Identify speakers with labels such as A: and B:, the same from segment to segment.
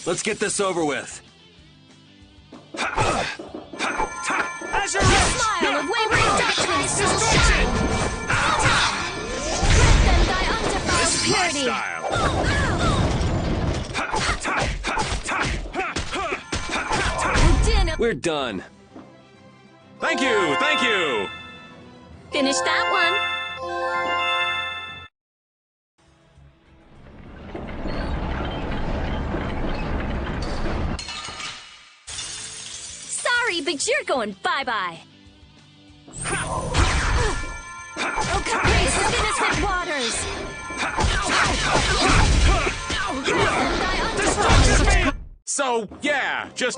A: Let's get this over with.
B: As your
C: Smile of wavering judgment still shine. Let them thy undefiled purity. Din of
A: We're done. Thank you, thank you!
C: finish that one. Sorry, but you're going bye-bye. Oh, caprice of innocent waters. Thy undefiled.
A: So, yeah, just...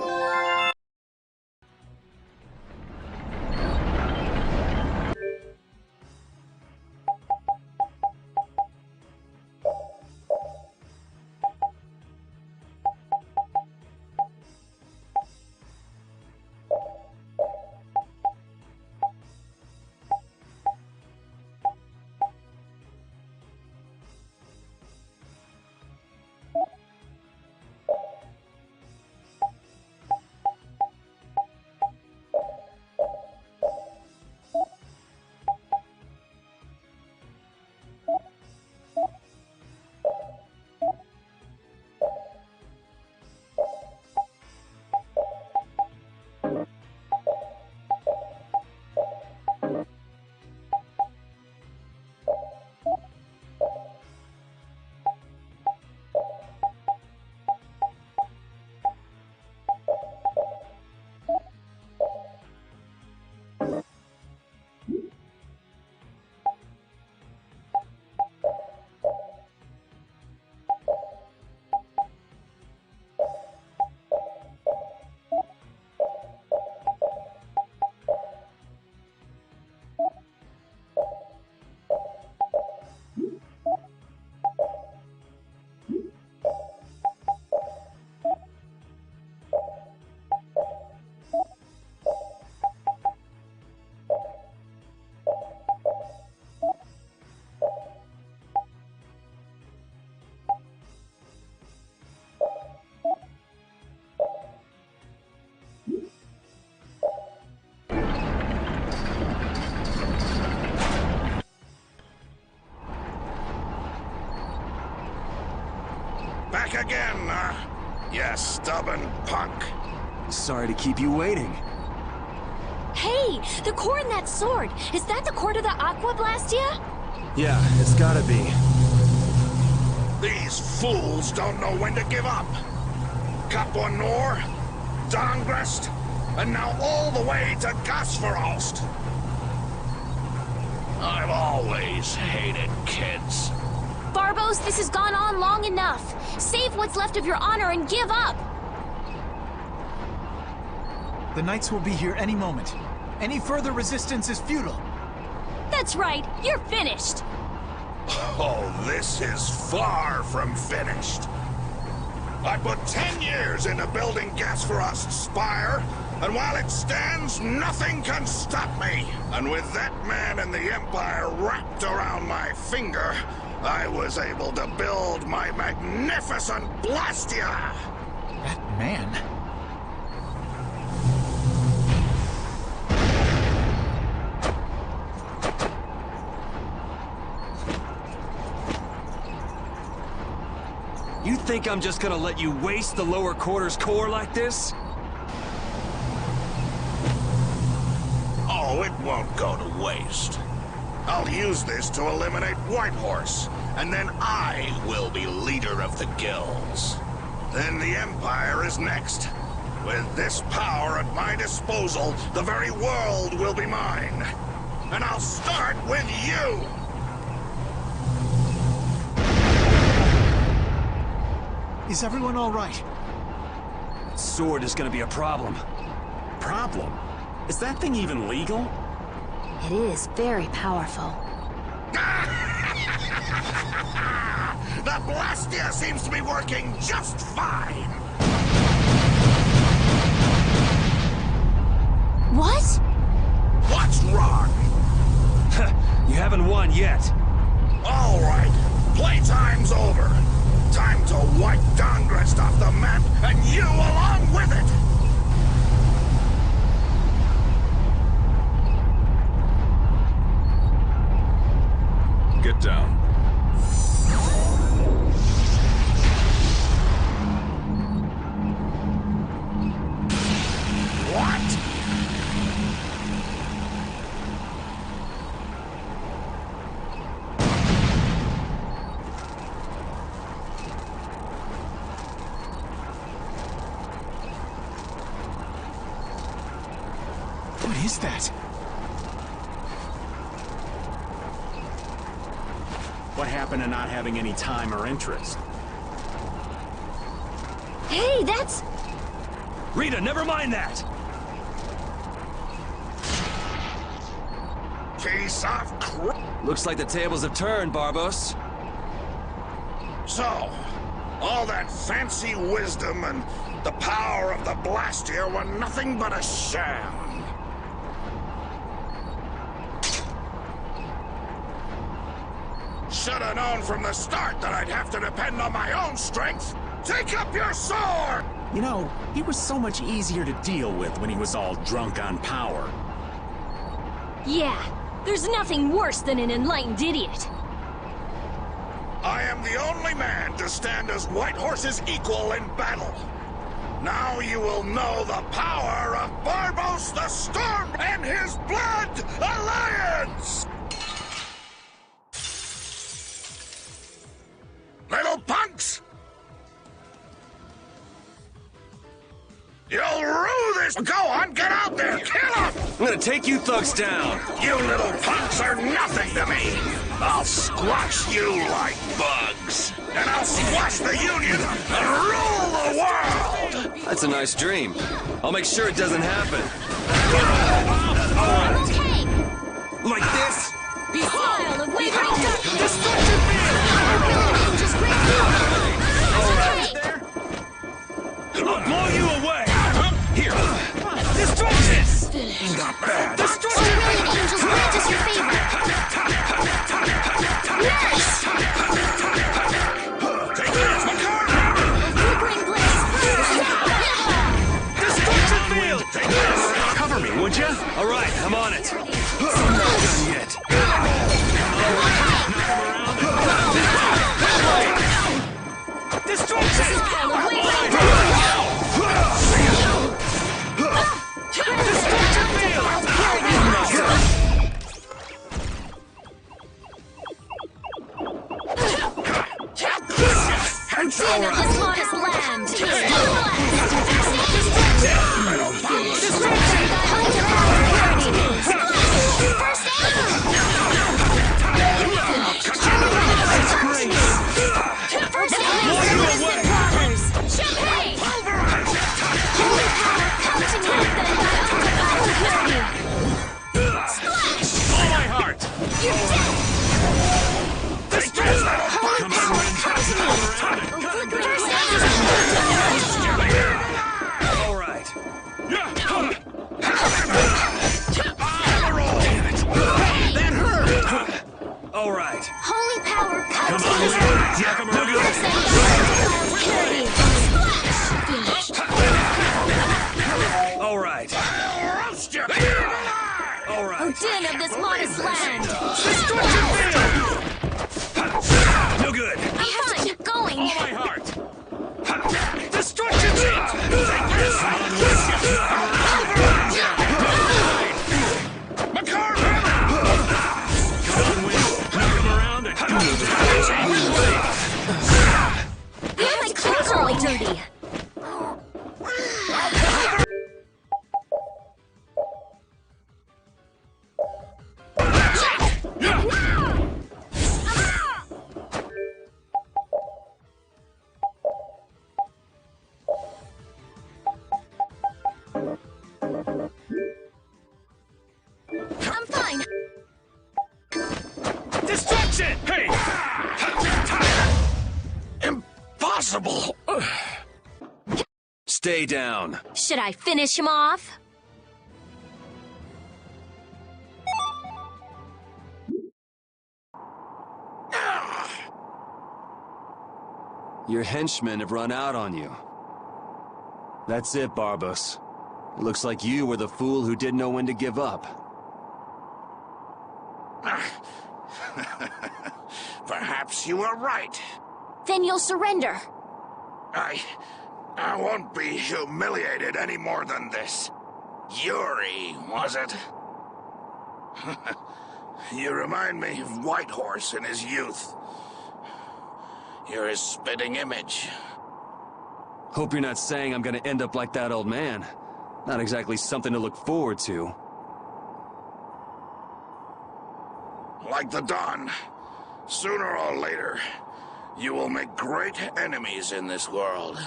D: Back again, you stubborn punk.
A: Sorry to keep you waiting.
C: Hey, the core in that sword. Is that the core to the Aqua Blastia?
A: Yeah, it's gotta be.
D: These fools don't know when to give up. Capua Nor, Dangrest, and now all the way to Gasferost. I've always hated kids.
C: Barbos, this has gone on long enough. Save what's left of your honor and give up.
B: The Knights will be here any moment. Any further resistance is futile.
C: That's right, you're finished.
D: Oh, this is far from finished. I put 10 years into building Gasferost's spire, and while it stands, nothing can stop me. And with that man and the Empire wrapped around my finger, I was able to build my magnificent Blastia!
B: That man?
A: You think I'm just gonna let you waste the lower quarters core like this?
D: Oh, it won't go to waste. I'll use this to eliminate Whitehorse, and then I will be leader of the guilds. Then the Empire is next. With this power at my disposal, the very world will be mine. And I'll start with you!
B: Is everyone all right?
A: That sword is gonna be a problem. Problem? Is that thing even legal?
C: It is very powerful.
D: The Blastia seems to be working just fine!
C: What?
D: What's wrong?
A: You haven't won yet.
D: All right, playtime's over. Time to wipe Dongrest off the map, and you along with it!
E: Get down.
D: What?
B: What is that?
A: What happened to not having any time or interest?
C: Hey, that's...
A: Rita, never mind that!
D: Piece of crap.
A: Looks like the tables have turned, Barbos.
D: So, all that fancy wisdom and the power of the Blastier were nothing but a sham. Should have known from the start that I'd have to depend on my own strength. Take up your sword!
A: You know, he was so much easier to deal with when he was all drunk on power.
C: Yeah, there's nothing worse than an enlightened idiot.
D: I am the only man to stand as White Horse's equal in battle. Now you will know the power of Barbos the Storm and his Blood Alliance! Little punks! You'll rue this! Go on, get out there! Kill him!
A: I'm gonna take you thugs down!
D: You little punks are nothing to me! I'll squash you like bugs! And I'll squash the Union and rule the world!
A: That's a nice dream. I'll make sure it doesn't happen.
C: Okay!
A: Like this?
C: Pile of wavering darkness! Destruction field! Just great power!
A: I'll blow you away! Here! Destruction!
D: Not bad.
C: Destruction! Angels grant us your favor! Yes!
D: Take this, McCarthy!
C: Flickering blaze!
A: Destruction field!
D: Take this!
A: Cover me, would ya? Alright, I'm on it. I'm not done yet. Destruction!
C: Pile of wavering darkness!
A: Destruction field!
C: Sin of this modest land! Holy power, come
A: All right.
D: Roast you!
A: All right.
C: Din of this modest land!
A: Destruction field! No good.
C: I'm fine, keep going!
A: All my heart. Destruction field!
D: McCarthy!
A: Come on, Will. Knock him around and
C: My clothes are all dirty! I'm fine!
A: Destruction! Hey!
D: Impossible!
A: Stay down.
C: Should I finish him off?
A: Your henchmen have run out on you. That's it, Barbos. It looks like you were the fool who didn't know when to give up.
D: Perhaps you were right.
C: Then you'll surrender.
D: I won't be humiliated any more than this. Yuri, was it? You remind me of Whitehorse in his youth. You're his spitting image.
A: Hope you're not saying I'm gonna end up like that old man. Not exactly something to look forward to.
D: Like the Dawn, sooner or later, you will make great enemies in this world.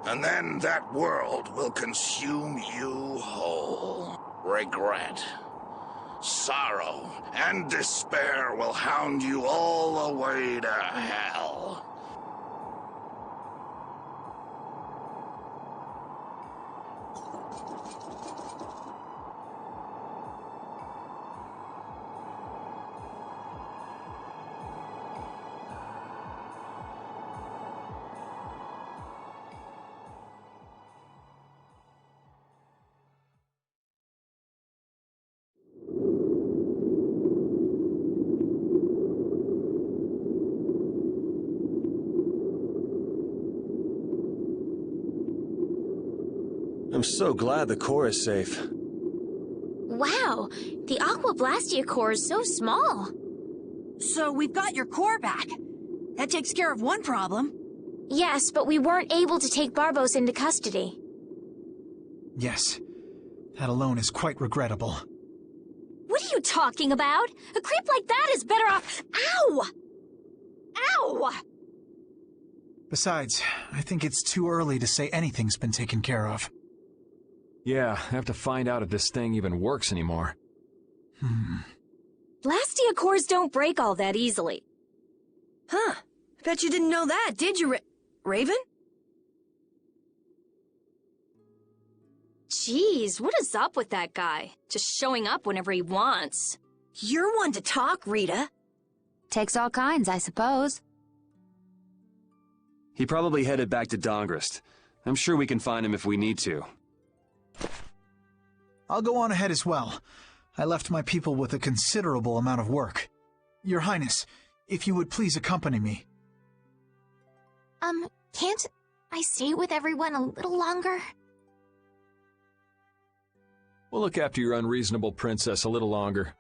D: And then that world will consume you whole. Regret, sorrow, and despair will hound you all the way to hell.
A: I'm so glad the core is safe.
C: Wow, the Aqua Blastia core is so small.
F: So we've got your core back. That takes care of one problem.
C: Yes, but we weren't able to take Barbos into custody.
B: Yes. That alone is quite regrettable.
C: What are you talking about? A creep like that is better off— Ow! Ow!
B: Besides, I think it's too early to say anything's been taken care of.
G: Yeah, I have to find out if this thing even works anymore.
C: Blastia cores don't break all that easily.
F: Huh. Bet you didn't know that, did you, Raven?
C: Jeez, what is up with that guy? Just showing up whenever he wants.
F: You're one to talk, Rita.
H: Takes all kinds, I suppose.
A: He probably headed back to Dongrist. I'm sure we can find him if we need to.
B: I'll go on ahead as well. I left my people with a considerable amount of work. Your Highness, if you would please accompany me.
C: Can't I stay with everyone a little longer?
G: We'll look after your unreasonable princess a little longer.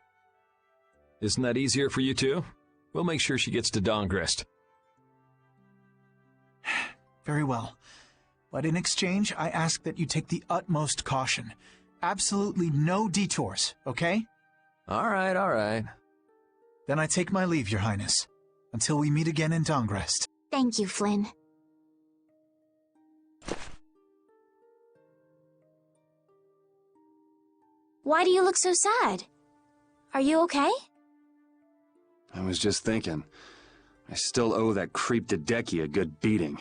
G: Isn't that easier for you too? We'll make sure she gets to Dongrist.
B: Very well. But in exchange, I ask that you take the utmost caution. Absolutely no detours, okay?
G: All right.
B: Then I take my leave, Your Highness. Until we meet again in Dongrest.
C: Thank you, Flynn. Why do you look so sad? Are you okay?
A: I was just thinking. I still owe that creep Dedeki a good beating.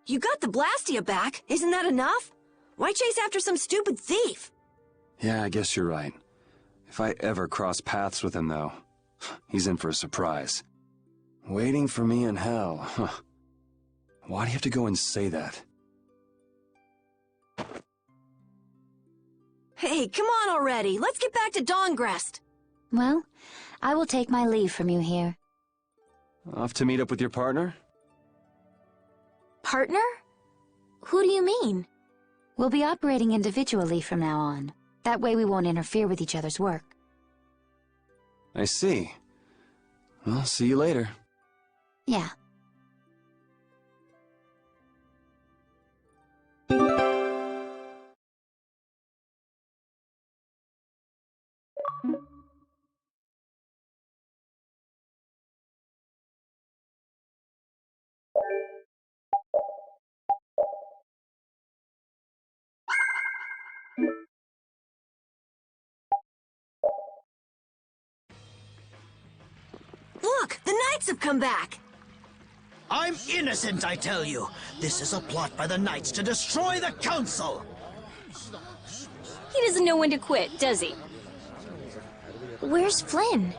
F: You got the Blastia back. Isn't that enough? Why chase after some stupid thief?
A: Yeah, I guess you're right. If I ever cross paths with him, though, he's in for a surprise. Waiting for me in hell, huh? Why do you have to go and say that?
F: Hey, come on already. Let's get back to Dongrest.
H: Well, I will take my leave from you here.
A: Off to meet up with your partner?
C: Partner? Who do you mean?
H: We'll be operating individually from now on. That way we won't interfere with each other's work.
A: I see. Well, see you later.
H: Yeah.
F: Look, the Knights have come back.
I: I'm innocent, I tell you. This is a plot by the Knights to destroy the Council.
C: He doesn't know when to quit, does he? Where's Flynn?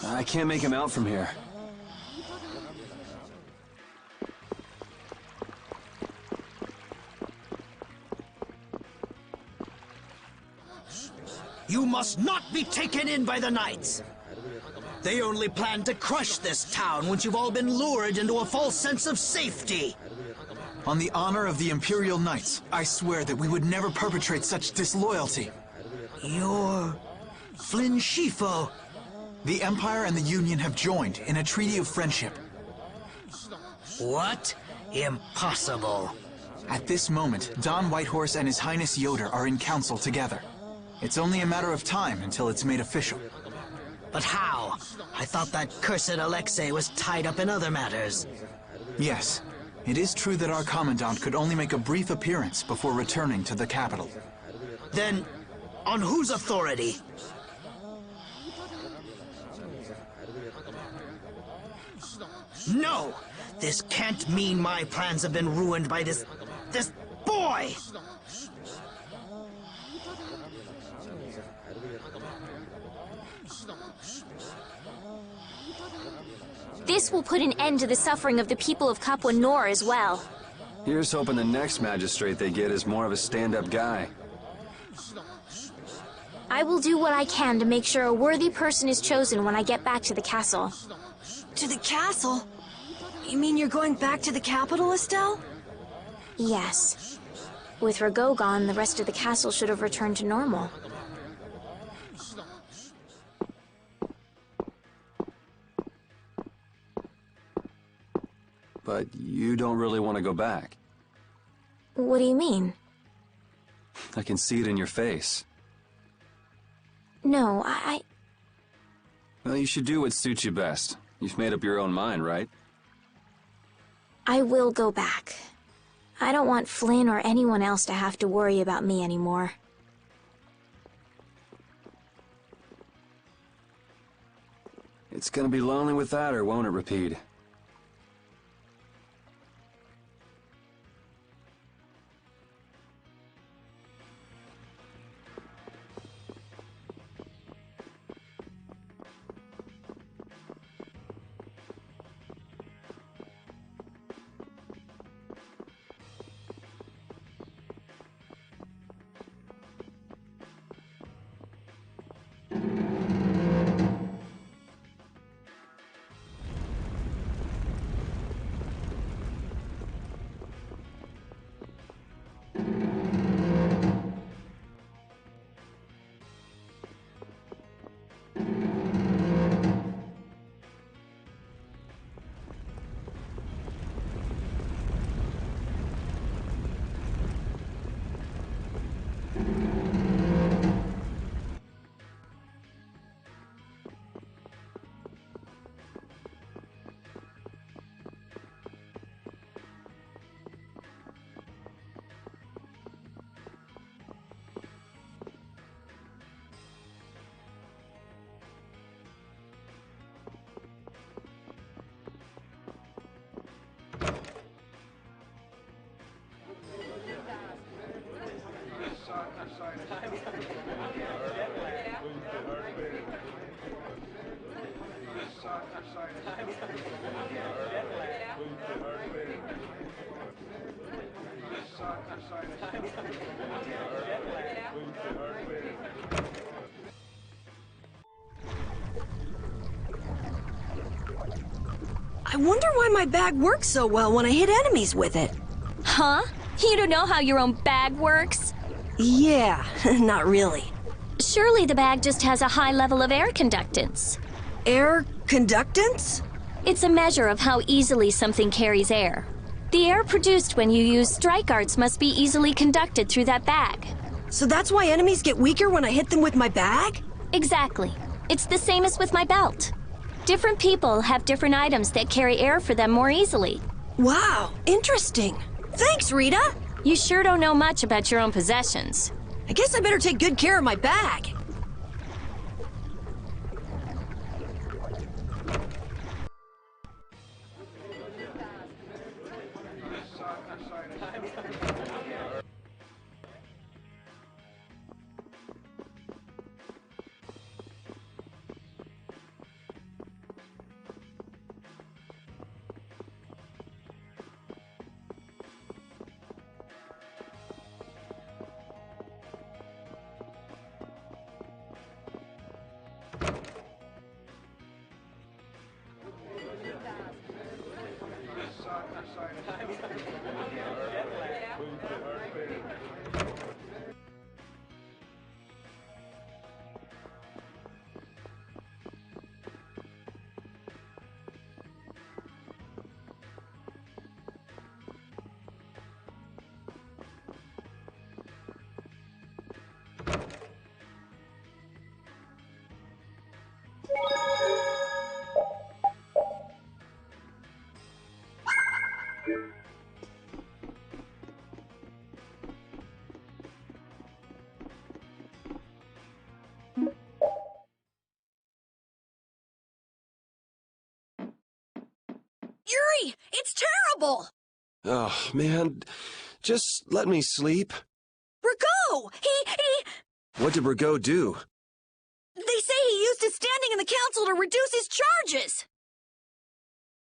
A: I can't make him out from here.
I: You must not be taken in by the Knights! They only plan to crush this town once you've all been lured into a false sense of safety!
B: On the honor of the Imperial Knights, I swear that we would never perpetrate such disloyalty.
I: You're... Flynn Shifo.
B: The Empire and the Union have joined in a treaty of friendship.
I: What? Impossible.
B: At this moment, Don Whitehorse and His Highness Yoder are in council together. It's only a matter of time until it's made official.
I: But how? I thought that cursed Alexei was tied up in other matters.
B: Yes, it is true that our Commandant could only make a brief appearance before returning to the capital.
I: Then, on whose authority? No! This can't mean my plans have been ruined by this boy!
C: This will put an end to the suffering of the people of Capua Nor as well.
A: Here's hoping the next magistrate they get is more of a stand-up guy.
C: I will do what I can to make sure a worthy person is chosen when I get back to the castle.
F: To the castle? You mean you're going back to the capital, Estelle?
C: Yes. With Rago gone, the rest of the castle should have returned to normal.
A: But you don't really want to go back.
C: What do you mean?
A: I can see it in your face.
C: No,
A: Well, you should do what suits you best. You've made up your own mind, right?
C: I will go back. I don't want Flynn or anyone else to have to worry about me anymore.
A: It's gonna be lonely without her, won't it, Repeat?
F: I wonder why my bag works so well when I hit enemies with it.
C: Huh? You don't know how your own bag works?
F: Yeah, not really.
C: Surely the bag just has a high level of air conductance.
F: Air conductance?
C: It's a measure of how easily something carries air. The air produced when you use strike arts must be easily conducted through that bag.
F: So that's why enemies get weaker when I hit them with my bag?
C: Exactly. It's the same as with my belt. Different people have different items that carry air for them more easily.
F: Wow, interesting. Thanks, Rita.
C: You sure don't know much about your own possessions.
F: I guess I better take good care of my bag. Yuri, it's terrible!
A: Oh, man. Just let me sleep.
F: Rigo!
A: What did Rigo do?
F: They say he used his standing in the council to reduce his charges!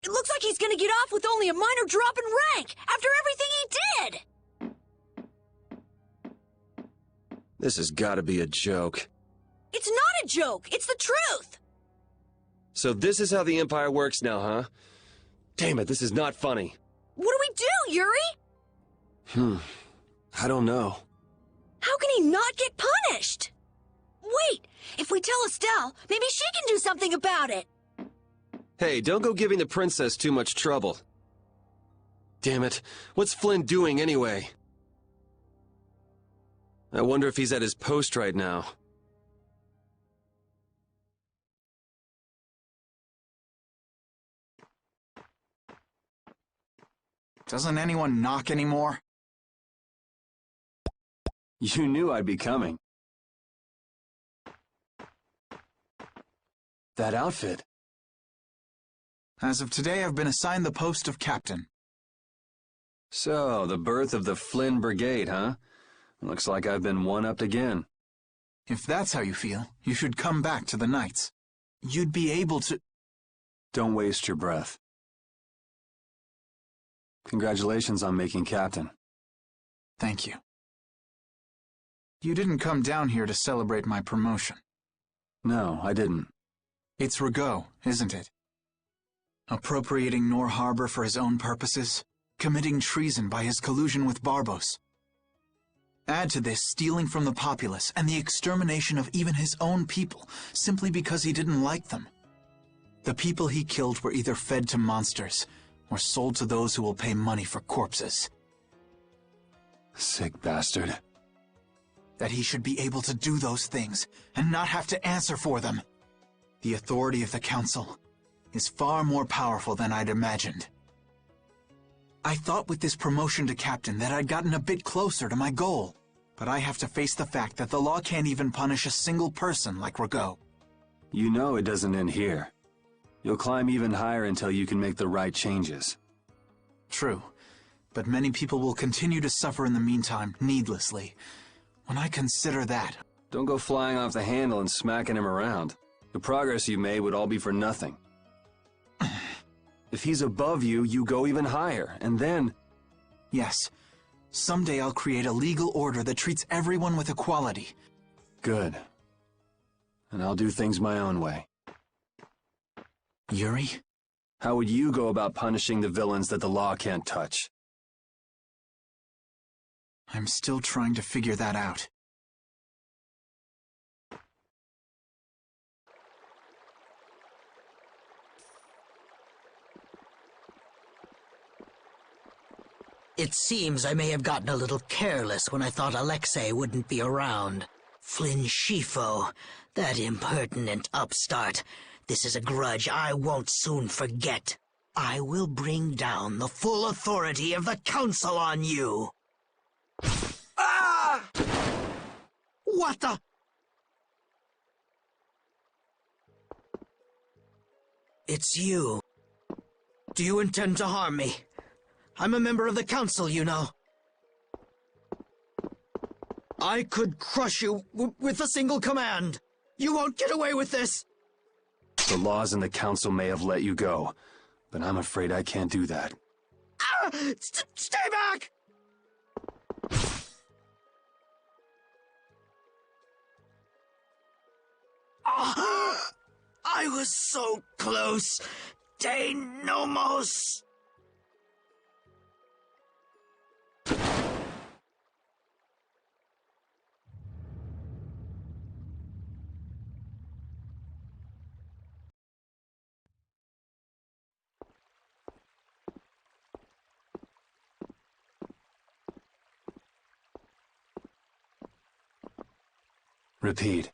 F: It looks like he's gonna get off with only a minor drop in rank after everything he did!
A: This has gotta be a joke.
F: It's not a joke! It's the truth!
A: So this is how the Empire works now, huh? Damn it, this is not funny.
F: What do we do, Yuri?
A: I don't know.
F: How can he not get punished? Wait, if we tell Estelle, maybe she can do something about it.
A: Hey, don't go giving the princess too much trouble. Damn it, what's Flynn doing anyway? I wonder if he's at his post right now.
B: Doesn't anyone knock anymore?
A: You knew I'd be coming. That outfit.
B: As of today, I've been assigned the post of captain.
A: So, the birth of the Flynn Brigade, huh? Looks like I've been one-upped again.
B: If that's how you feel, you should come back to the Knights. You'd be able to...
A: Don't waste your breath. Congratulations on making captain.
B: Thank you. You didn't come down here to celebrate my promotion.
A: No, I didn't.
B: It's Rigo, isn't it? Appropriating Nor Harbor for his own purposes, committing treason by his collusion with Barbos. Add to this stealing from the populace and the extermination of even his own people, simply because he didn't like them. The people he killed were either fed to monsters, or sold to those who will pay money for corpses.
A: Sick bastard.
B: That he should be able to do those things, and not have to answer for them. The authority of the Council is far more powerful than I'd imagined. I thought with this promotion to captain that I'd gotten a bit closer to my goal, but I have to face the fact that the law can't even punish a single person like Rigo.
A: You know it doesn't end here. You'll climb even higher until you can make the right changes.
B: True, but many people will continue to suffer in the meantime, needlessly. When I consider that...
A: Don't go flying off the handle and smacking him around. The progress you made would all be for nothing. If he's above you, you go even higher, and then...
B: Yes. Someday I'll create a legal order that treats everyone with equality.
A: Good. And I'll do things my own way.
B: Yuri?
A: How would you go about punishing the villains that the law can't touch?
B: I'm still trying to figure that out.
I: It seems I may have gotten a little careless when I thought Alexei wouldn't be around. Flynn Scifo, that impertinent upstart. This is a grudge I won't soon forget. I will bring down the full authority of the Council on you. Ah! What the... It's you. Do you intend to harm me? I'm a member of the Council, you know. I could crush you with a single command. You won't get away with this.
A: The laws in the Council may have let you go, but I'm afraid I can't do that.
I: Ah! Stay back! Ah! I was so close. De nomos.
A: Repeat.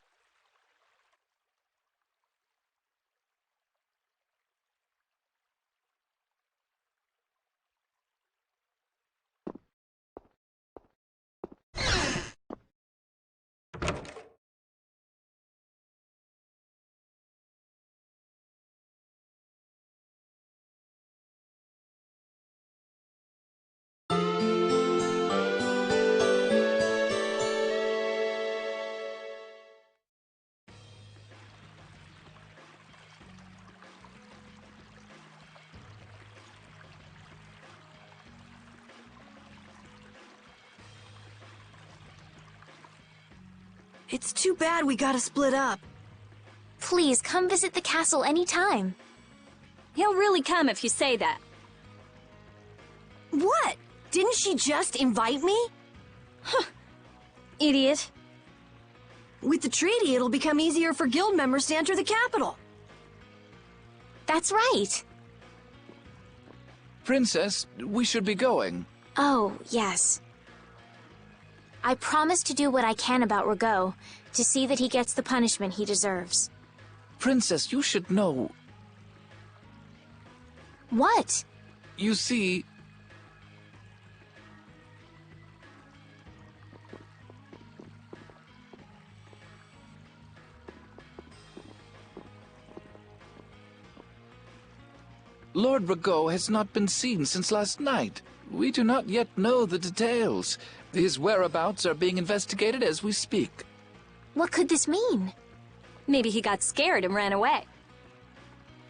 F: It's too bad we gotta split up.
C: Please, come visit the castle anytime.
J: He'll really come if you say that.
F: What? Didn't she just invite me?
J: Idiot.
F: With the treaty, it'll become easier for guild members to enter the capital.
C: That's right.
K: Princess, we should be going.
C: Oh, yes. I promise to do what I can about Rigaud, to see that he gets the punishment he deserves.
K: Princess, you should know.
C: What?
K: You see... Lord Rigaud has not been seen since last night. We do not yet know the details. His whereabouts are being investigated as we speak.
C: What could this mean?
J: Maybe he got scared and ran away.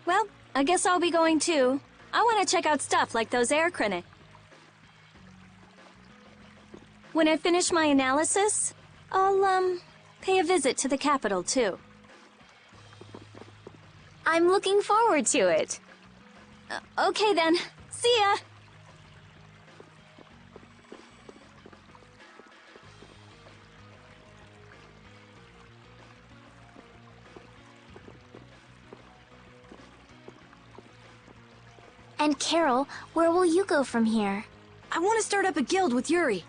J: Well, I guess I'll be going too. I want to check out stuff like those air crinae. When I finish my analysis, I'll, pay a visit to the capital too.
C: I'm looking forward to it.
J: Okay then. See ya!
C: And Carol, where will you go from here?
F: I want to start up a guild with Yuri.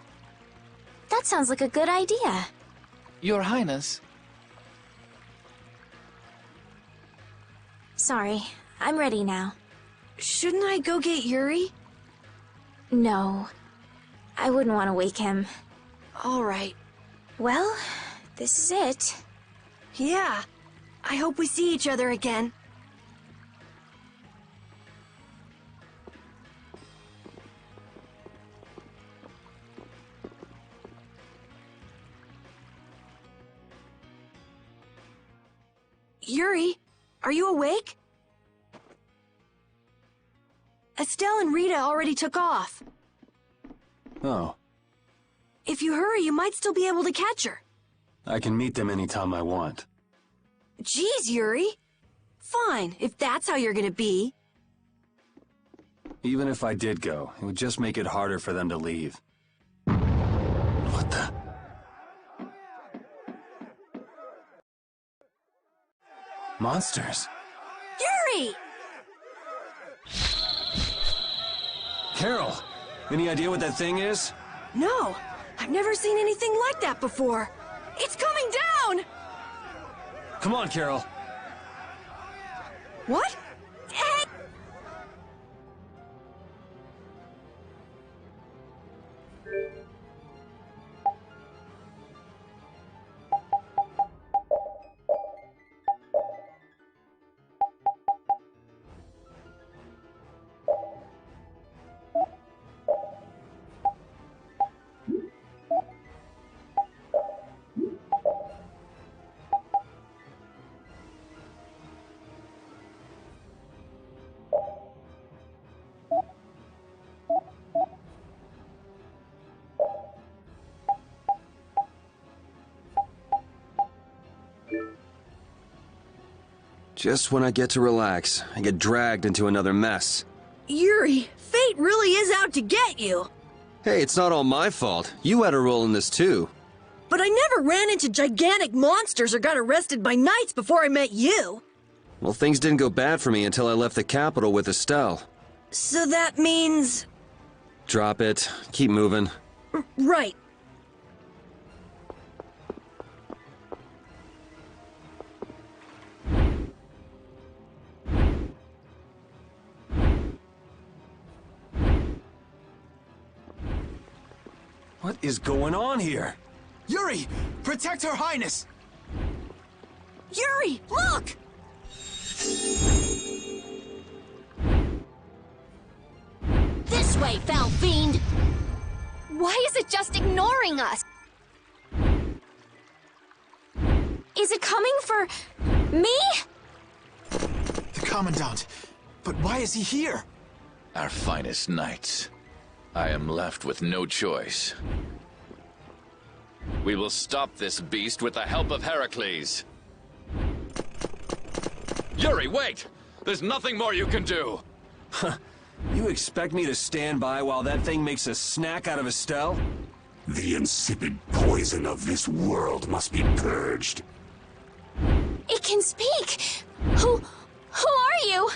C: That sounds like a good idea.
K: Your Highness.
C: Sorry, I'm ready now.
F: Shouldn't I go get Yuri?
C: No. I wouldn't want to wake him.
F: All right.
C: Well, this is it.
F: Yeah. I hope we see each other again. Yuri, are you awake? Estelle and Rita already took off.
A: Oh,
F: If you hurry, you might still be able to catch her.
A: I can meet them anytime I want.
F: Geez, Yuri. Fine, if that's how you're gonna be.
A: Even if I did go, it would just make it harder for them to leave. What the? Monsters.
F: Yuri!
A: Carol, any idea what that thing is?
F: No, I've never seen anything like that before. It's coming down!
A: Come on, Carol.
F: What? Hey!
A: Just when I get to relax, I get dragged into another mess.
F: Yuri, fate really is out to get you.
A: Hey, it's not all my fault. You had a role in this too.
F: But I never ran into gigantic monsters or got arrested by knights before I met you.
A: Well, things didn't go bad for me until I left the capital with Estelle.
F: So that means...
A: Drop it. Keep moving.
F: Right.
A: What is going on here?
B: Yuri! Protect Her Highness!
F: Yuri, look!
C: This way, foul fiend! Why is it just ignoring us? Is it coming for... me?
B: The Commandant. But why is he here?
K: Our finest knights. I am left with no choice.
L: We will stop this beast with the help of Heracles. Yuri, wait! There's nothing more you can do!
A: You expect me to stand by while that thing makes a snack out of Estelle?
M: The insipid poison of this world must be purged.
C: It can speak! Who are you?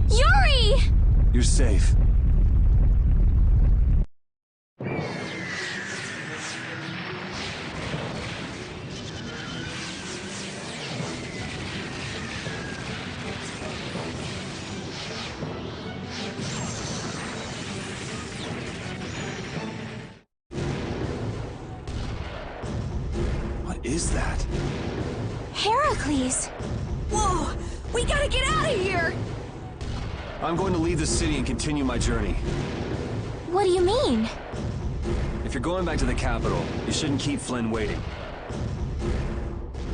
C: Yuri!
A: You're safe. What is that?
C: Heracles!
F: Whoa! We gotta get out of here!
A: I'm going to leave the city and continue my journey.
C: What do you mean?
A: If you're going back to the capital, you shouldn't keep Flynn waiting.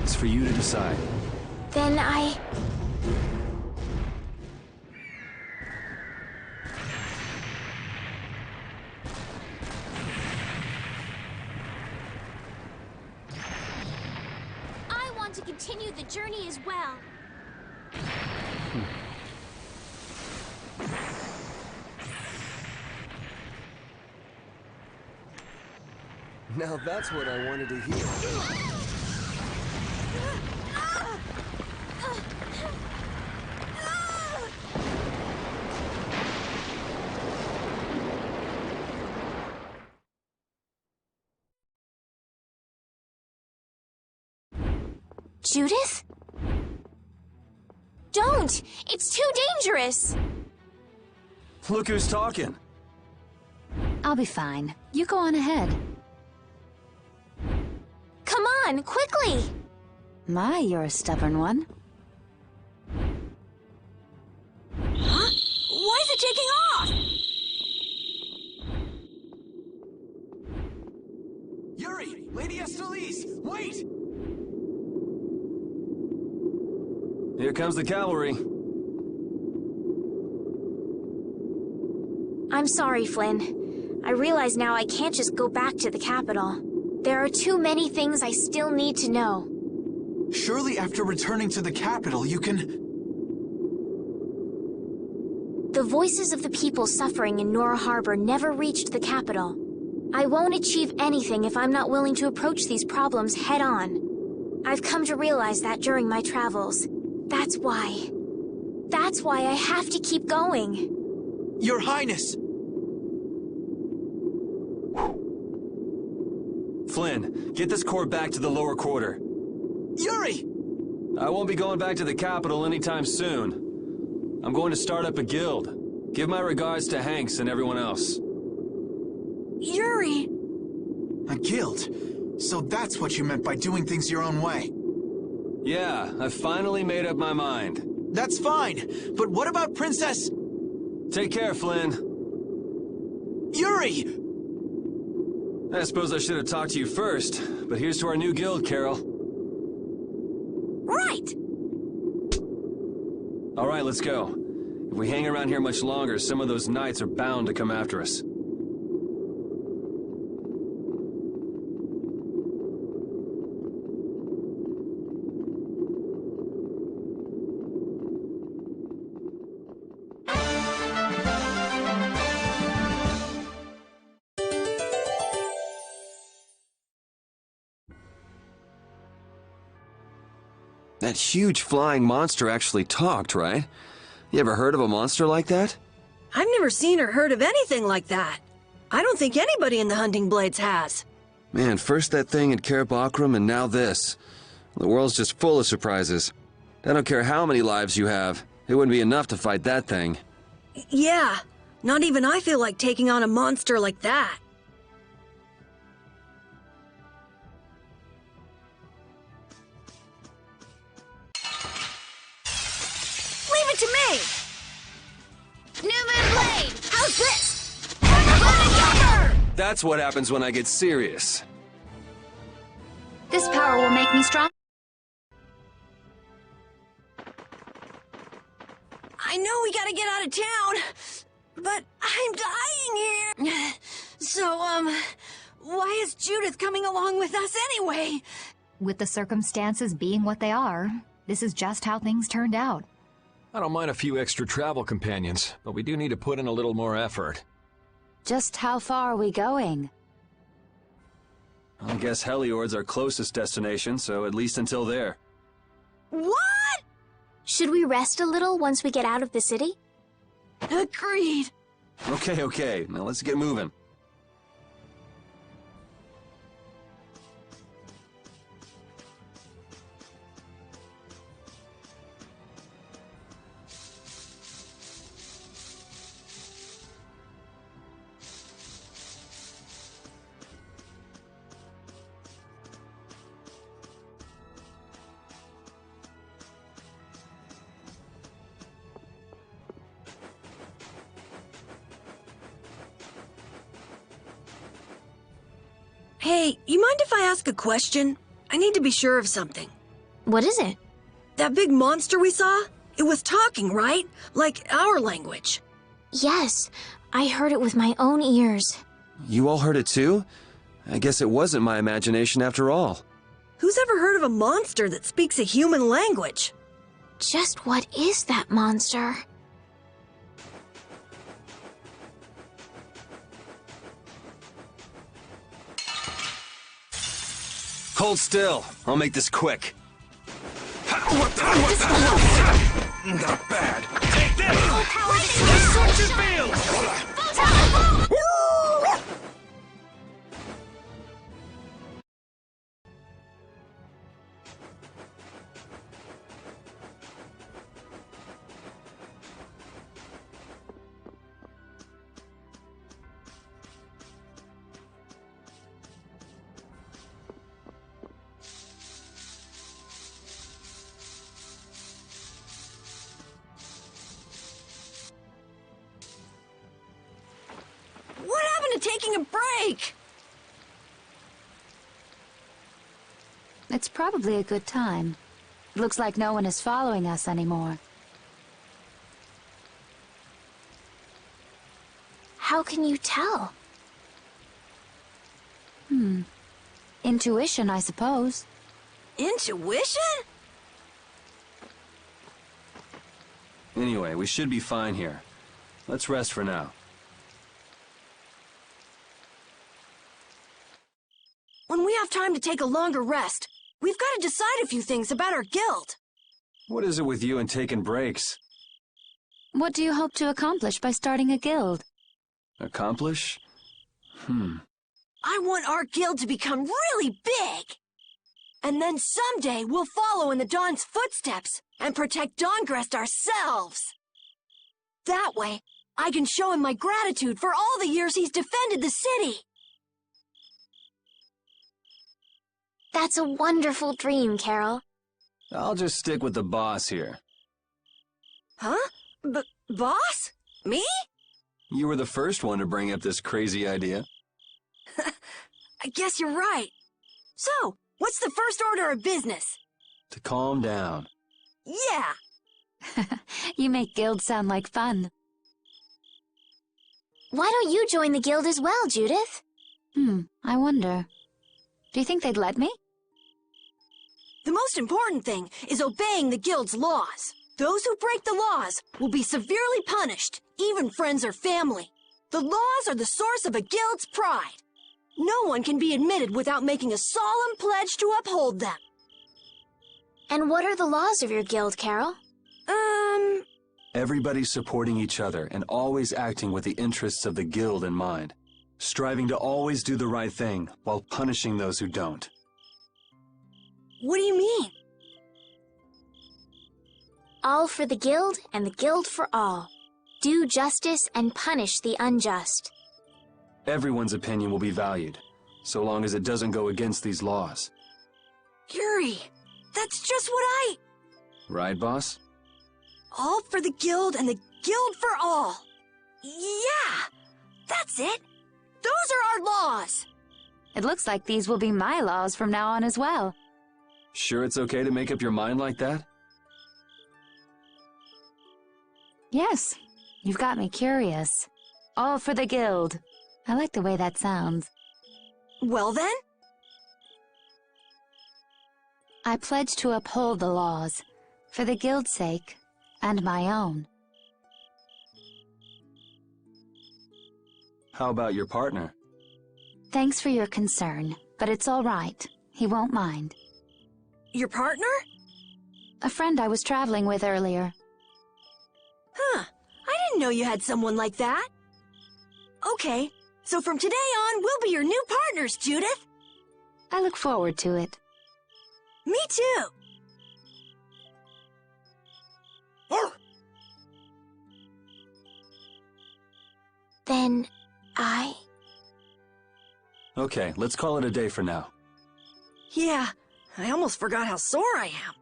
A: It's for you to decide.
C: Then I want to continue the journey as well.
A: Now that's what I wanted to hear.
C: Judith? Don't! It's too dangerous!
A: Look who's talking.
H: I'll be fine. You go on ahead.
C: Come on, quickly!
H: My, you're a stubborn one.
F: Huh? Why is it taking off?
A: Yuri! Lady Estellise! Wait! Here comes the cavalry.
C: I'm sorry, Flynn. I realize now I can't just go back to the capital. There are too many things I still need to know.
B: Surely after returning to the capital, you can...
C: The voices of the people suffering in Nora Harbor never reached the capital. I won't achieve anything if I'm not willing to approach these problems head-on. I've come to realize that during my travels. That's why I have to keep going.
B: Your Highness!
A: Flynn, get this core back to the lower quarter.
B: Yuri!
A: I won't be going back to the capital anytime soon. I'm going to start up a guild. Give my regards to Hanks and everyone else.
F: Yuri!
B: A guild? So that's what you meant by doing things your own way.
A: Yeah, I've finally made up my mind.
B: That's fine, but what about Princess...
A: Take care, Flynn.
B: Yuri!
A: I suppose I should have talked to you first, but here's to our new guild, Carol.
F: Right!
A: All right, let's go. If we hang around here much longer, some of those knights are bound to come after us. That huge flying monster actually talked, right? You ever heard of a monster like that?
F: I've never seen or heard of anything like that. I don't think anybody in the Hunting Blades has.
A: Man, first that thing at Cair Bakram and now this. The world's just full of surprises. I don't care how many lives you have. It wouldn't be enough to fight that thing.
F: Yeah, not even I feel like taking on a monster like that. Leave it to me!
C: New Moon Blade!
F: How's this?
A: That's what happens when I get serious.
H: This power will make me strong.
F: I know we gotta get out of town, But I'm dying here. So, why is Judith coming along with us anyway?
N: With the circumstances being what they are, this is just how things turned out.
G: I don't mind a few extra travel companions, but we do need to put in a little more effort.
H: Just how far are we going?
A: I guess Heliord's our closest destination, so at least until there.
F: What?
C: Should we rest a little once we get out of the city?
F: Agreed.
A: Okay, now let's get moving.
F: Hey, you mind if I ask a question? I need to be sure of something.
C: What is it?
F: That big monster we saw? It was talking, right? Like our language.
C: Yes, I heard it with my own ears.
A: You all heard it too? I guess it wasn't my imagination after all.
F: Who's ever heard of a monster that speaks a human language?
C: Just what is that monster?
A: Hold still. I'll make this quick.
D: Not bad. Take this! This what you feel!
F: What happened to taking a break?
H: It's probably a good time. Looks like no one is following us anymore.
C: How can you tell?
H: Intuition, I suppose.
F: Intuition?
A: Anyway, we should be fine here. Let's rest for now.
F: When we have time to take a longer rest, we've got to decide a few things about our guild.
A: What is it with you and taking breaks?
H: What do you hope to accomplish by starting a guild?
A: Accomplish?
F: I want our guild to become really big. And then someday we'll follow in the Dawn's footsteps and protect Dawngrest ourselves. That way, I can show him my gratitude for all the years he's defended the city.
C: That's a wonderful dream, Carol.
A: I'll just stick with the boss here.
F: Huh? Boss? Me?
A: You were the first one to bring up this crazy idea.
F: I guess you're right. So, what's the first order of business?
A: To calm down.
F: Yeah!
H: You make guilds sound like fun.
C: Why don't you join the guild as well, Judith?
H: I wonder. Do you think they'd let me?
F: The most important thing is obeying the guild's laws. Those who break the laws will be severely punished, even friends or family. The laws are the source of a guild's pride. No one can be admitted without making a solemn pledge to uphold them.
C: And what are the laws of your guild, Carol?
A: Everybody supporting each other and always acting with the interests of the guild in mind. Striving to always do the right thing while punishing those who don't.
F: What do you mean?
C: All for the guild and the guild for all. Do justice and punish the unjust.
A: Everyone's opinion will be valued, so long as it doesn't go against these laws.
F: Yuri, that's just what
A: Right, boss?
F: All for the guild and the guild for all. Yeah, that's it. Those are our laws.
H: It looks like these will be my laws from now on as well.
A: Sure it's okay to make up your mind like that?
H: Yes. You've got me curious. All for the guild. I like the way that sounds.
F: Well then?
H: I pledge to uphold the laws, for the guild's sake, and my own.
A: How about your partner?
H: Thanks for your concern, but it's all right. He won't mind.
F: Your partner?
H: A friend I was traveling with earlier.
F: Huh. I didn't know you had someone like that. Okay, so from today on, we'll be your new partners, Judith.
H: I look forward to it.
F: Me too.
C: Then,
A: Okay, let's call it a day for now.
F: Yeah, I almost forgot how sore I am.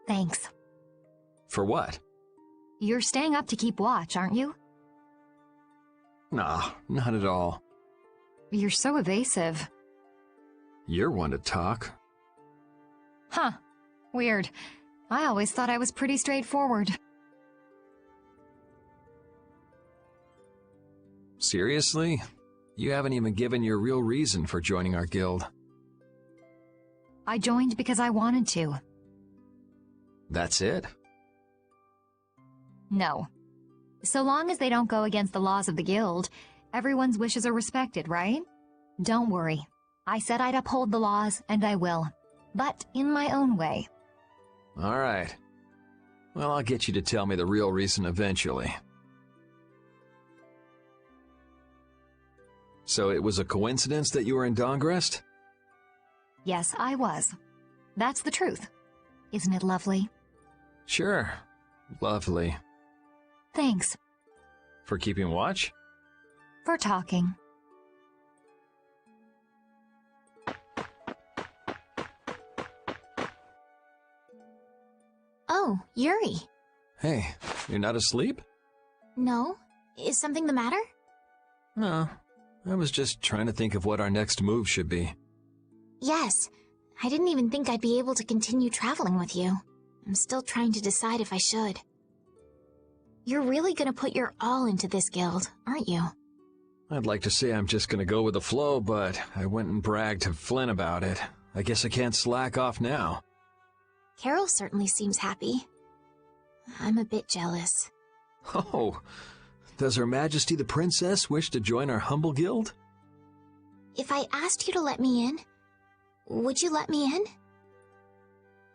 N: Thanks.
G: For what?
N: You're staying up to keep watch, aren't you?
G: Nah, not at all.
N: You're so evasive.
G: You're one to talk.
N: Huh. Weird. I always thought I was pretty straightforward.
G: Seriously? You haven't even given your real reason for joining our guild.
N: I joined because I wanted to.
G: That's it?
N: No. So long as they don't go against the laws of the guild, everyone's wishes are respected, right? Don't worry. I said I'd uphold the laws, and I will. But in my own way.
G: All right. Well, I'll get you to tell me the real reason eventually. So it was a coincidence that you were in Dawngrest?
N: Yes, I was. That's the truth. Isn't it lovely?
G: Sure. Lovely.
N: Thanks.
G: For keeping watch?
N: For talking.
C: Oh, Yuri.
G: Hey, you're not asleep?
C: No? Is something the matter?
G: No. I was just trying to think of what our next move should be.
C: Yes. I didn't even think I'd be able to continue traveling with you. I'm still trying to decide if I should. You're really gonna put your all into this guild, aren't you?
G: I'd like to say I'm just gonna go with the flow, but I went and bragged to Flynn about it. I guess I can't slack off now.
C: Carol certainly seems happy. I'm a bit jealous.
G: Oh, does Her Majesty the Princess wish to join our humble guild?
C: If I asked you to let me in, would you let me in?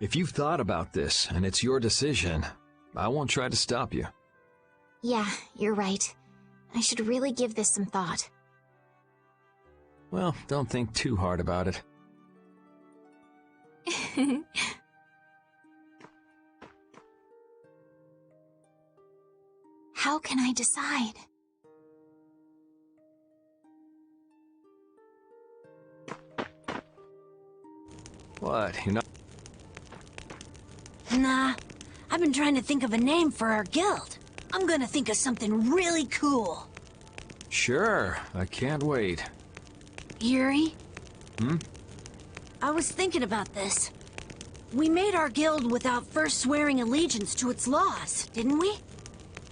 G: If you've thought about this, and it's your decision, I won't try to stop you.
C: Yeah, you're right. I should really give this some thought.
G: Well, don't think too hard about it.
C: How can I decide?
G: What, you're not...
F: Nah, I've been trying to think of a name for our guild. I'm gonna think of something really cool.
G: Sure, I can't wait.
F: Yuri?
G: Hmm?
F: I was thinking about this. We made our guild without first swearing allegiance to its laws, didn't we?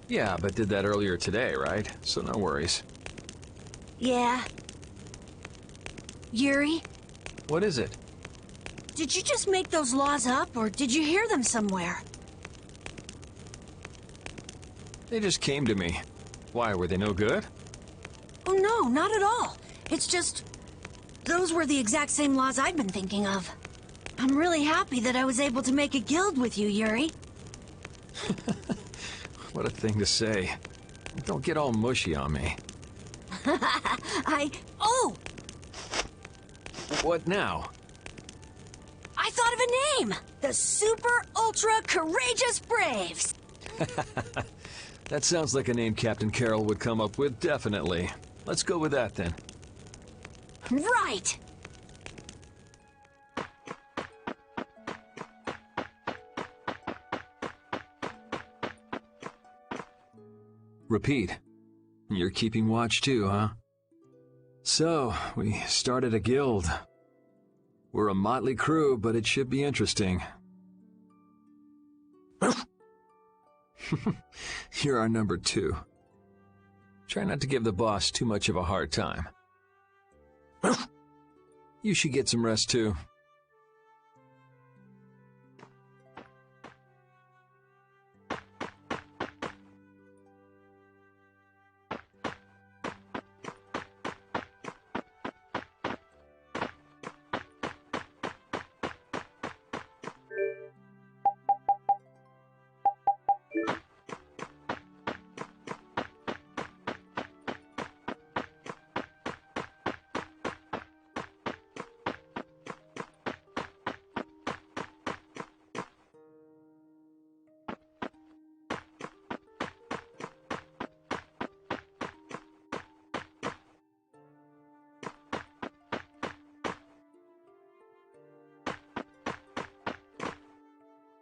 G: Yeah, but did that earlier today, right? So no worries.
F: Yeah. Yuri?
G: What is it?
F: Did you just make those laws up, or did you hear them somewhere?
G: They just came to me. Why, were they no good?
F: Oh no, not at all. It's just... those were the exact same laws I'd been thinking of. I'm really happy that I was able to make a guild with you, Yuri.
G: What a thing to say. Don't get all mushy on me.
F: Oh!
G: What now?
F: I thought of a name! The Super Ultra Courageous Braves!
G: That sounds like a name Captain Carroll would come up with, definitely. Let's go with that, then.
F: Right!
G: Repeat. You're keeping watch too, huh? So, we started a guild. We're a motley crew, but it should be interesting. You're our number 2. Try not to give the boss too much of a hard time. You should get some rest too.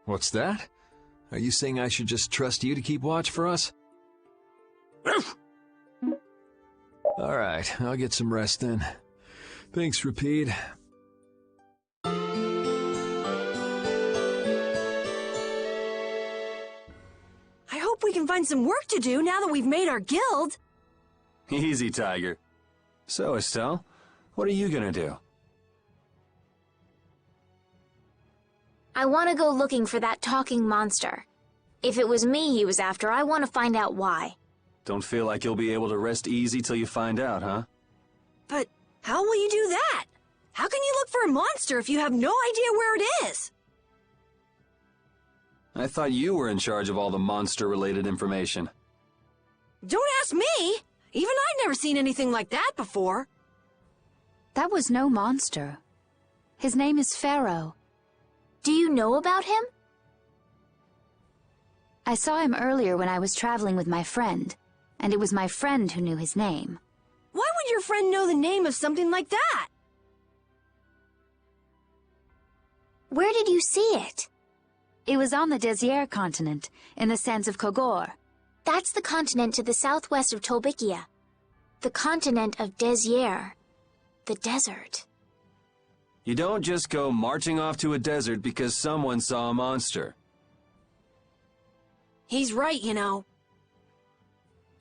G: What's that? Are you saying I should just trust you to keep watch for us? Alright, I'll get some rest then. Thanks, Repeat.
F: I hope we can find some work to do now that we've made our guild.
A: Easy, Tiger. So, Estelle, what are you gonna do?
C: I want to go looking for that talking monster. If it was me he was after, I want to find out why.
A: Don't feel like you'll be able to rest easy till you find out, huh?
F: But how will you do that? How can you look for a monster if you have no idea where it is?
A: I thought you were in charge of all the monster-related information.
F: Don't ask me! Even I've never seen anything like that before.
H: That was no monster. His name is Pharaoh.
C: Do you know about him?
H: I saw him earlier when I was traveling with my friend, and it was my friend who knew his name.
F: Why would your friend know the name of something like that?
C: Where did you see it?
H: It was on the Désir continent, in the sands of Kogor.
C: That's the continent to the southwest of Tolbikia. The continent of Désir. The desert.
A: You don't just go marching off to a desert because someone saw a monster.
F: He's right, you know.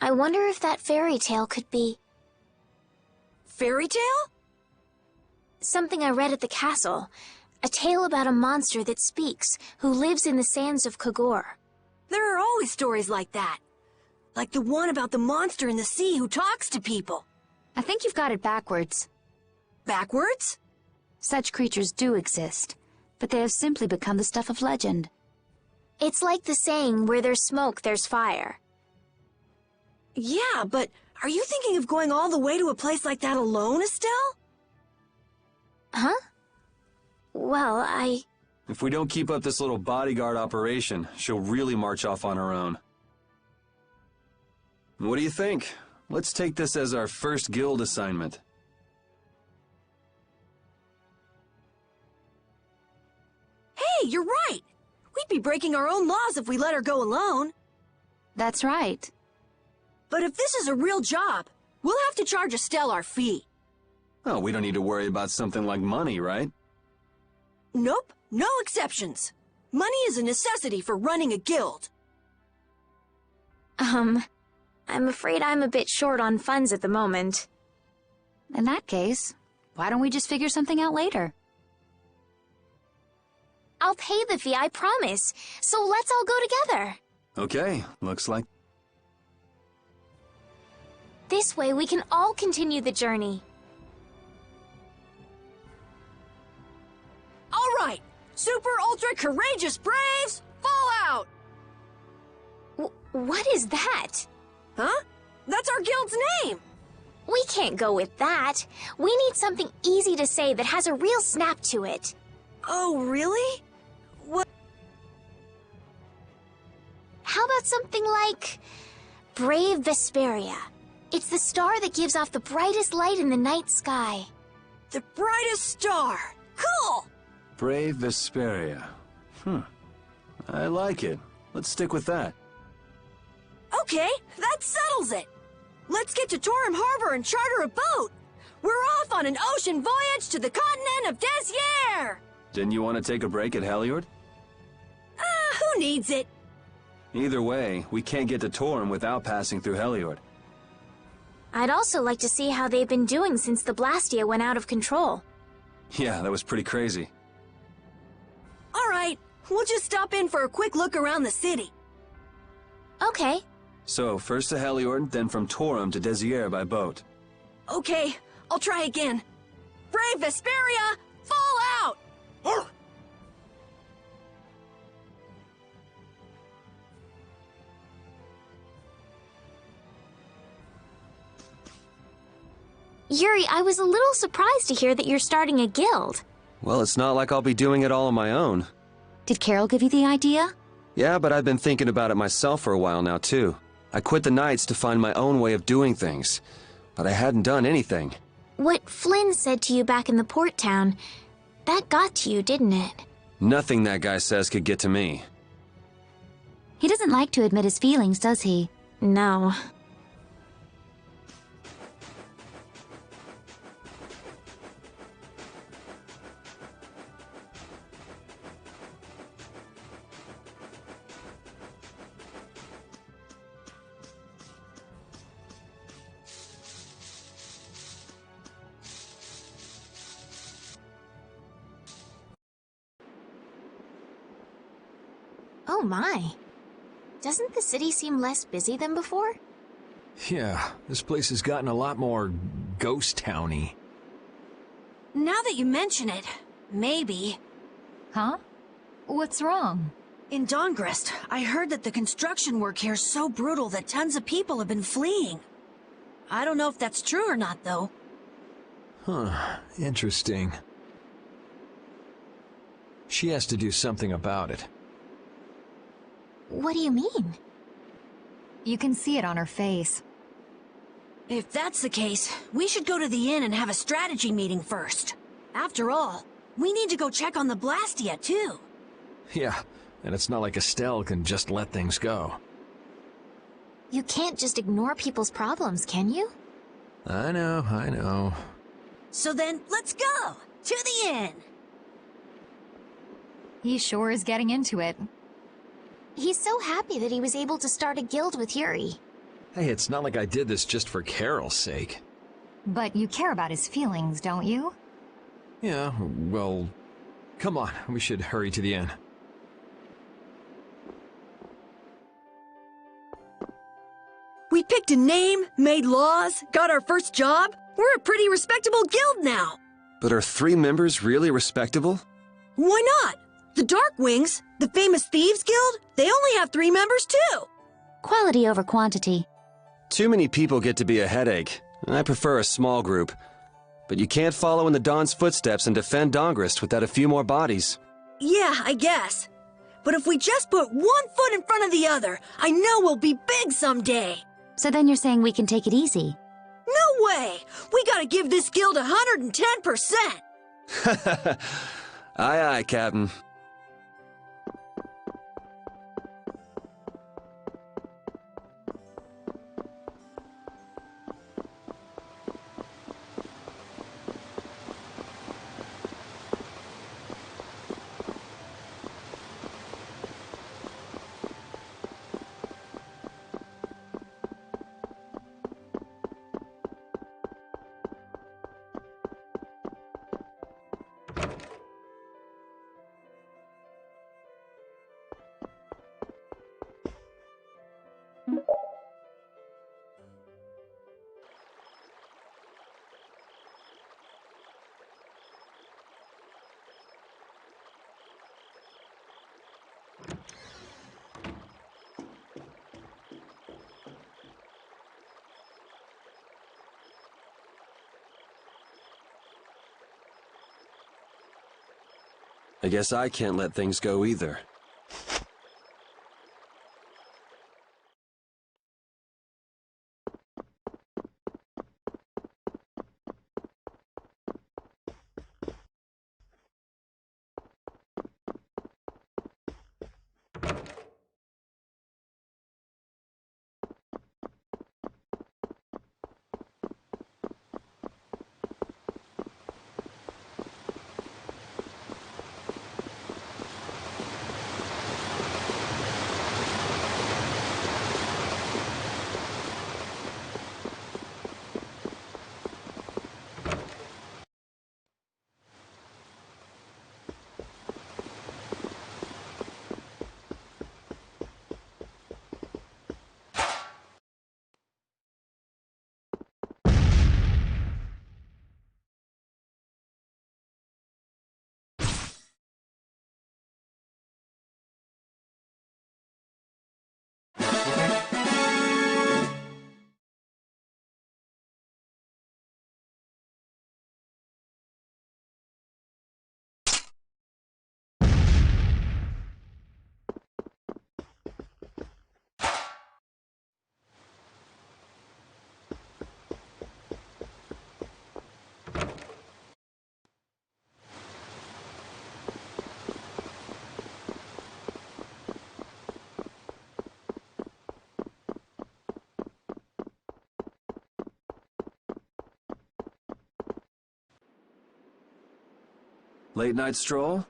C: I wonder if that fairy tale could be...
F: Fairy tale?
C: Something I read at the castle. A tale about a monster that speaks, who lives in the sands of Kogor.
F: There are always stories like that. Like the one about the monster in the sea who talks to people.
H: I think you've got it backwards.
F: Backwards?
H: Such creatures do exist, but they have simply become the stuff of legend.
C: It's like the saying, where there's smoke, there's fire.
F: Yeah, but are you thinking of going all the way to a place like that alone, Estelle?
C: Huh? Well,
A: If we don't keep up this little bodyguard operation, she'll really march off on her own. What do you think? Let's take this as our first guild assignment.
F: Hey, you're right! We'd be breaking our own laws if we let her go alone.
H: That's right.
F: But if this is a real job, we'll have to charge Estelle our fee.
A: Oh, we don't need to worry about something like money, right?
F: Nope, no exceptions. Money is a necessity for running a guild.
C: I'm afraid I'm a bit short on funds at the moment.
H: In that case, why don't we just figure something out later?
C: I'll pay the fee, I promise. So let's all go together.
A: Okay, looks like...
C: This way we can all continue the journey.
F: All right, super ultra courageous braves, fall out!
C: What is that?
F: Huh? That's our guild's name!
C: We can't go with that. We need something easy to say that has a real snap to it.
F: Oh, really? What?
C: How about something like... Brave Vesperia? It's the star that gives off the brightest light in the night sky.
F: The brightest star! Cool!
A: Brave Vesperia. I like it. Let's stick with that.
F: Okay, that settles it. Let's get to Torum Harbor and charter a boat. We're off on an ocean voyage to the continent of Desier!
A: Didn't you want to take a break at Heliord?
F: Who needs it?
A: Either way, we can't get to Torum without passing through Heliord.
C: I'd also like to see how they've been doing since the Blastia went out of control.
A: Yeah, that was pretty crazy.
F: Alright, we'll just stop in for a quick look around the city.
C: Okay.
A: So, first to Heliord, then from Torum to Desier by boat.
F: Okay, I'll try again. Brave Vesperia, fall out!
C: Yuri, I was a little surprised to hear that you're starting a guild.
A: Well, it's not like I'll be doing it all on my own.
H: Did Carol give you the idea?
A: Yeah, but I've been thinking about it myself for a while now, too. I quit the Knights to find my own way of doing things, but I hadn't done anything.
C: What Flynn said to you back in the port town, that got to you, didn't it?
A: Nothing that guy says could get to me.
H: He doesn't like to admit his feelings, does he?
C: No. Oh my. Doesn't the city seem less busy than before?
G: Yeah, this place has gotten a lot more ghost towny.
F: Now that you mention it, maybe.
N: Huh? What's wrong?
F: In Dawngrest, I heard that the construction work here is so brutal that tons of people have been fleeing. I don't know if that's true or not, though.
G: Huh, interesting. She has to do something about it.
C: What do you mean?
N: You can see it on her face.
F: If that's the case, we should go to the inn and have a strategy meeting first. After all, we need to go check on the Blastia, too.
G: Yeah, and it's not like Estelle can just let things go.
C: You can't just ignore people's problems, can you?
G: I know.
F: So then, let's go! To the inn!
N: He sure is getting into it.
C: He's so happy that he was able to start a guild with Yuri.
G: Hey, it's not like I did this just for Carol's sake.
N: But you care about his feelings, don't you?
G: Yeah, well, come on, we should hurry to the inn.
F: We picked a name, made laws, got our first job. We're a pretty respectable guild now.
A: But are 3 members really respectable?
F: Why not? The Darkwings, the famous Thieves Guild, they only have 3 members too.
H: Quality over quantity.
A: Too many people get to be a headache. I prefer a small group. But you can't follow in the Dawn's footsteps and defend Dawngrest without a few more bodies.
F: Yeah, I guess. But if we just put one foot in front of the other, I know we'll be big someday.
H: So then you're saying we can take it easy?
F: No way! We gotta give this guild 110%!
A: Aye, aye, Captain. I guess I can't let things go either. Late night stroll?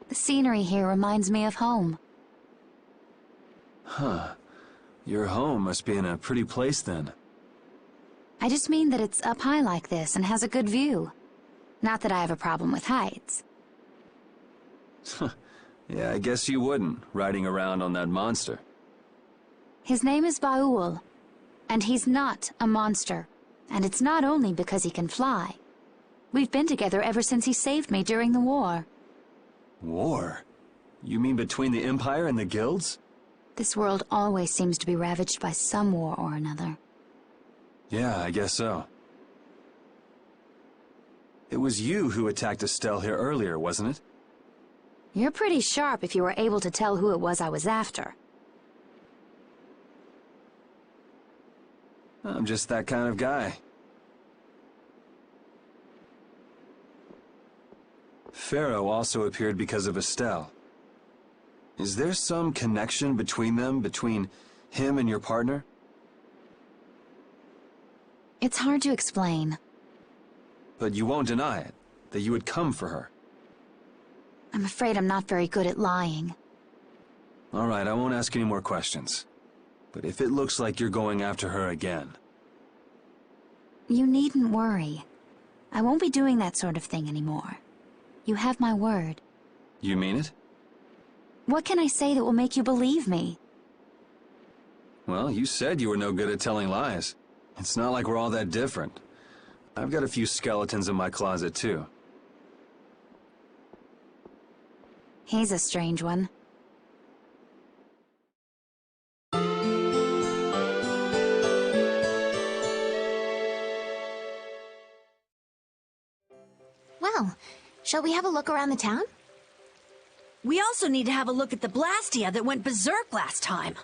H: The scenery here reminds me of home.
A: Huh. Your home must be in a pretty place then.
H: I just mean that it's up high like this and has a good view. Not that I have a problem with heights.
A: Yeah, I guess you wouldn't, riding around on that monster.
H: His name is Baul, and he's not a monster. And it's not only because he can fly. We've been together ever since he saved me during the war.
A: War? You mean between the Empire and the guilds?
H: This world always seems to be ravaged by some war or another.
A: Yeah, I guess so. It was you who attacked Estelle here earlier, wasn't it?
H: You're pretty sharp if you were able to tell who it was I was after.
A: I'm just that kind of guy. Pharaoh also appeared because of Estelle. Is there some connection between them, between him and your partner?
H: It's hard to explain.
A: But you won't deny it, that you would come for her.
H: I'm afraid I'm not very good at lying.
A: All right, I won't ask any more questions. But if it looks like you're going after her again...
H: You needn't worry. I won't be doing that sort of thing anymore. You have my word.
A: You mean it?
H: What can I say that will make you believe me?
A: Well, you said you were no good at telling lies. It's not like we're all that different. I've got a few skeletons in my closet, too.
H: He's a strange one.
C: Well, shall we have a look around the town?
F: We also need to have a look at the Blastia that went berserk last time.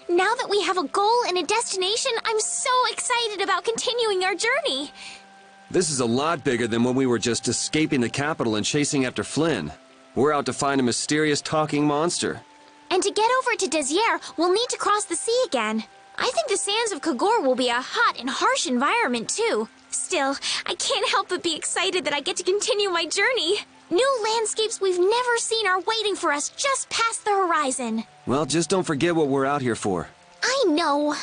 C: Now that we have a goal and a destination, I'm so excited about continuing our journey.
A: This is a lot bigger than when we were just escaping the capital and chasing after Flynn. We're out to find a mysterious talking monster.
C: And to get over to Desier, we'll need to cross the sea again. I think the sands of Kagor will be a hot and harsh environment, too. Still, I can't help but be excited that I get to continue my journey. New landscapes we've never seen are waiting for us just past the horizon.
A: Well, just don't forget what we're out here for.
C: I know.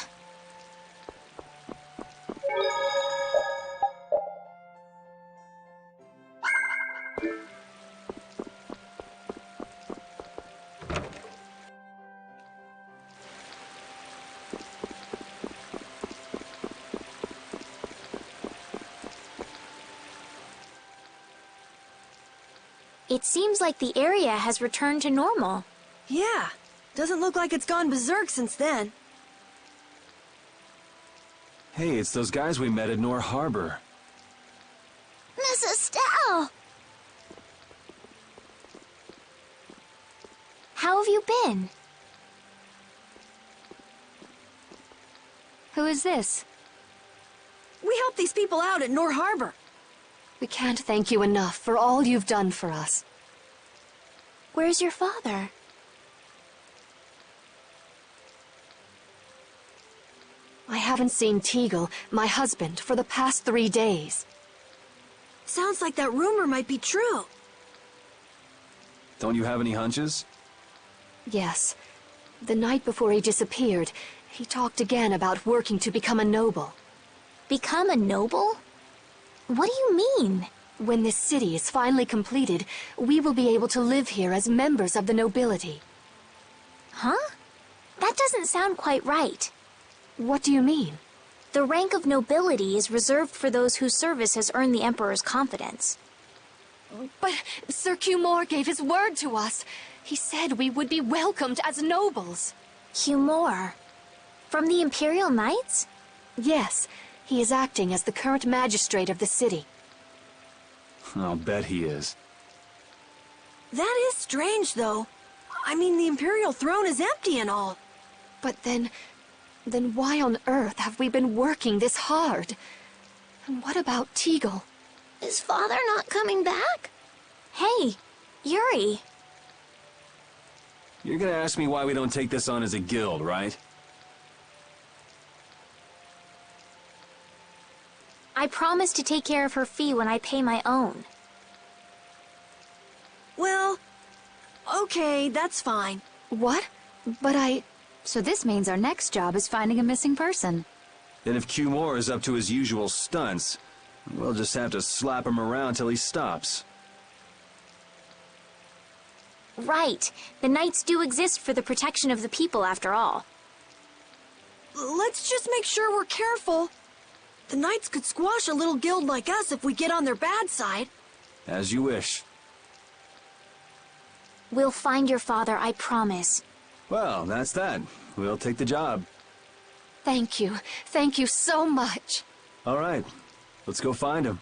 C: It seems like the area has returned to normal.
F: Yeah, doesn't look like it's gone berserk since then.
A: Hey, it's those guys we met at Nor Harbor.
C: Miss Estelle! How have you been?
H: Who is this?
F: We helped these people out at Nor Harbor.
O: We can't thank you enough for all you've done for us.
C: Where's your father?
O: I haven't seen Teagle, my husband, for the past 3 days.
F: Sounds like that rumor might be true.
A: Don't you have any hunches?
O: Yes. The night before he disappeared, he talked again about working to become a noble.
C: Become a noble? What do you mean?
O: When this city is finally completed, we will be able to live here as members of the nobility.
C: Huh? That doesn't sound quite right.
O: What do you mean?
C: The rank of nobility is reserved for those whose service has earned the Emperor's confidence.
O: But Sir Cumor gave his word to us. He said we would be welcomed as nobles.
C: Cumor? From the Imperial Knights?
O: Yes. He is acting as the current magistrate of the city.
A: I'll bet he is.
F: That is strange, though. I mean, the Imperial throne is empty and all.
O: But then why on earth have we been working this hard? And what about Teagle?
C: Is father not coming back? Hey, Yuri.
A: You're gonna ask me why we don't take this on as a guild, right?
C: I promise to take care of her fee when I pay my own.
F: Well, okay, that's fine.
O: What? But
H: So this means our next job is finding a missing person.
A: Then if Q Moore is up to his usual stunts, we'll just have to slap him around till he stops.
C: Right. The Knights do exist for the protection of the people, after all.
F: Let's just make sure we're careful. The Knights could squash a little guild like us if we get on their bad side.
A: As you wish.
C: We'll find your father, I promise.
A: Well, that's that. We'll take the job.
O: thank you. Thank you so much.
A: All right. Let's go find him.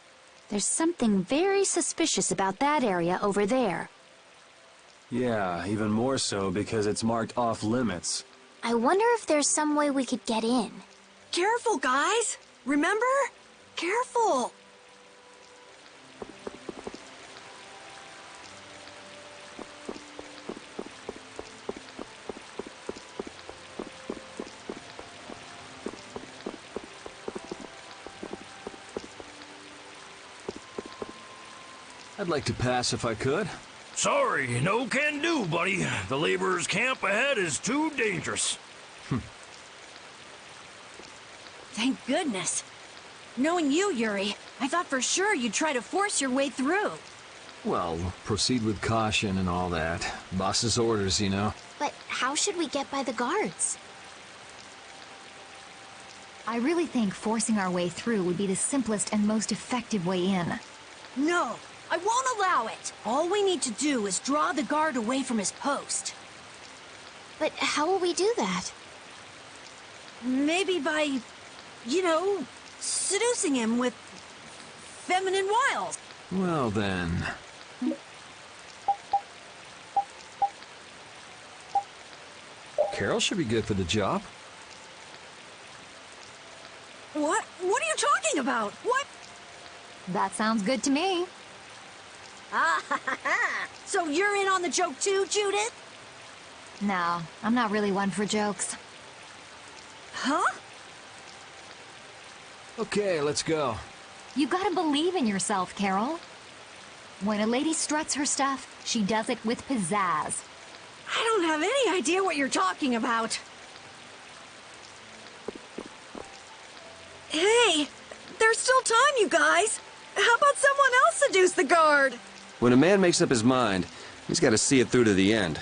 H: There's something very suspicious about that area over there.
A: Yeah, even more so because it's marked off limits.
C: I wonder if there's some way we could get in.
F: Careful, guys! Remember? Careful!
G: I'd like to pass if I could.
P: Sorry, no can do, buddy. The laborers' camp ahead is too dangerous.
F: Thank goodness. Knowing you, Yuri, I thought for sure you'd try to force your way through.
G: Well, proceed with caution and all that. Boss's orders, you know.
C: But how should we get by the guards?
N: I really think forcing our way through would be the simplest and most effective way in.
F: No, I won't allow it. All we need to do is draw the guard away from his post.
C: But how will we do that?
F: Maybe by, you know, seducing him with feminine wiles.
G: Well then. Carol should be good for the job.
F: What? What are you talking about? What?
N: That sounds good to me.
F: Ah, ha, ha, ha. So you're in on the joke too, Judith?
N: No, I'm not really one for jokes.
F: Huh?
G: Okay, let's go.
N: You gotta believe in yourself, Carol. When a lady struts her stuff, she does it with pizzazz.
F: I don't have any idea what you're talking about. Hey, there's still time, you guys. How about someone else seduce the guard?
A: When a man makes up his mind, he's got to see it through to the end.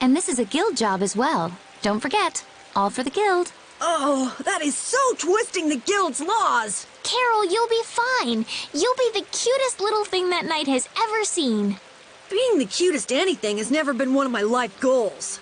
H: And this is a guild job as well. Don't forget, all for the guild.
F: Oh, that is so twisting the guild's laws.
C: Carol, you'll be fine. You'll be the cutest little thing that Knight has ever seen.
F: Being the cutest anything has never been one of my life goals.